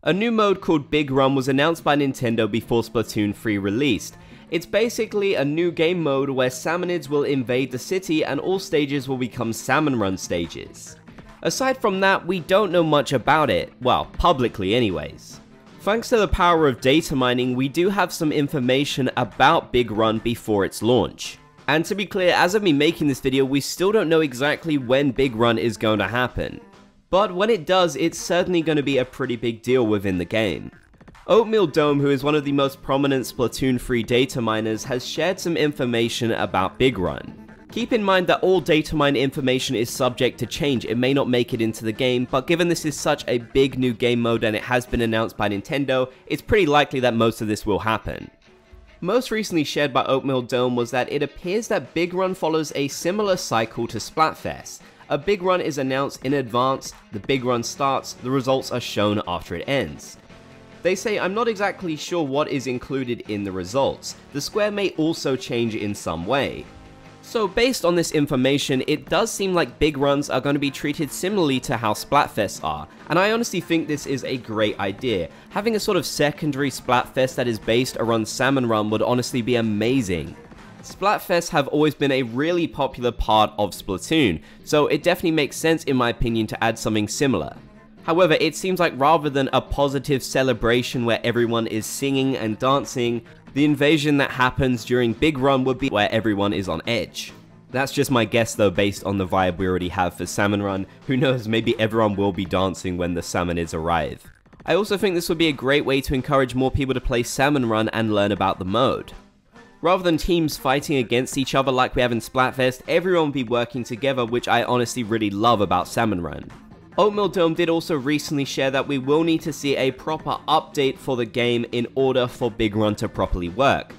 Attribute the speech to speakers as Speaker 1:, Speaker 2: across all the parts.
Speaker 1: A new mode called Big Run was announced by Nintendo before Splatoon 3 released. It's basically a new game mode where salmonids will invade the city and all stages will become salmon run stages. Aside from that, we don't know much about it, well, publicly anyways. Thanks to the power of data mining, we do have some information about Big Run before its launch. And to be clear, as of me making this video, we still don't know exactly when Big Run is going to happen. But when it does, it's certainly going to be a pretty big deal within the game. OatmealDome, who is one of the most prominent Splatoon 3 data miners, has shared some information about Big Run. Keep in mind that all data mine information is subject to change. It may not make it into the game, but given this is such a big new game mode and it has been announced by Nintendo, it's pretty likely that most of this will happen. Most recently shared by OatmealDome was that it appears that Big Run follows a similar cycle to Splatfest. A Big Run is announced in advance, the Big Run starts, the results are shown after it ends. They say, I'm not exactly sure what is included in the results. The square may also change in some way. So based on this information, it does seem like Big Runs are going to be treated similarly to how Splatfests are, and I honestly think this is a great idea. Having a sort of secondary Splatfest that is based around Salmon Run would honestly be amazing. Splatfests have always been a really popular part of Splatoon, so it definitely makes sense in my opinion to add something similar. However, it seems like rather than a positive celebration where everyone is singing and dancing, the invasion that happens during Big Run would be where everyone is on edge. That's just my guess though, based on the vibe we already have for Salmon Run. Who knows, maybe everyone will be dancing when the salmonids arrive. I also think this would be a great way to encourage more people to play Salmon Run and learn about the mode. Rather than teams fighting against each other like we have in Splatfest, everyone will be working together, which I honestly really love about Salmon Run. OatmealDome did also recently share that we will need to see a proper update for the game in order for Big Run to properly work.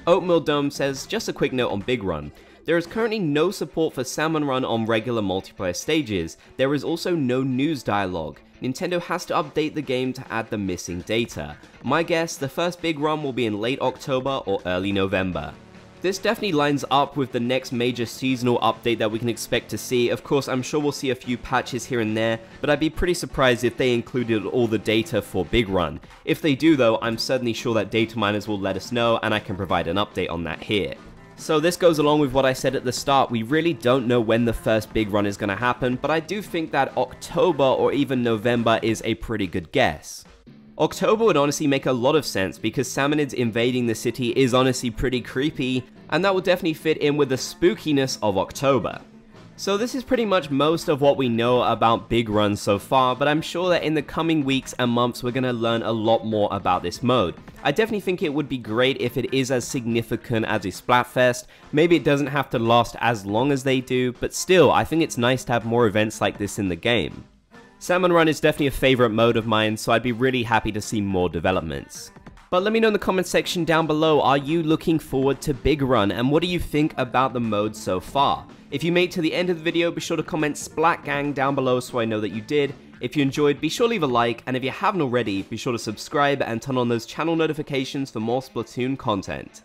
Speaker 1: OatmealDome says, just a quick note on Big Run. There is currently no support for Salmon Run on regular multiplayer stages. There is also no news dialogue. Nintendo has to update the game to add the missing data. My guess, the first Big Run will be in late October or early November. This definitely lines up with the next major seasonal update that we can expect to see. Of course, I'm sure we'll see a few patches here and there, but I'd be pretty surprised if they included all the data for Big Run. If they do though, I'm certainly sure that data miners will let us know and I can provide an update on that here. So this goes along with what I said at the start. We really don't know when the first Big Run is going to happen, but I do think that October or even November is a pretty good guess. October would honestly make a lot of sense because salmonids invading the city is honestly pretty creepy, and that would definitely fit in with the spookiness of October. So this is pretty much most of what we know about Big Run so far, but I'm sure that in the coming weeks and months we're going to learn a lot more about this mode. I definitely think it would be great if it is as significant as a Splatfest. Maybe it doesn't have to last as long as they do, but still, I think it's nice to have more events like this in the game. Salmon Run is definitely a favorite mode of mine, so I'd be really happy to see more developments. But let me know in the comment section down below, are you looking forward to Big Run, and what do you think about the mode so far? If you made it to the end of the video, be sure to comment Splat Gang down below so I know that you did. If you enjoyed, be sure to leave a like, and if you haven't already, be sure to subscribe and turn on those channel notifications for more Splatoon content.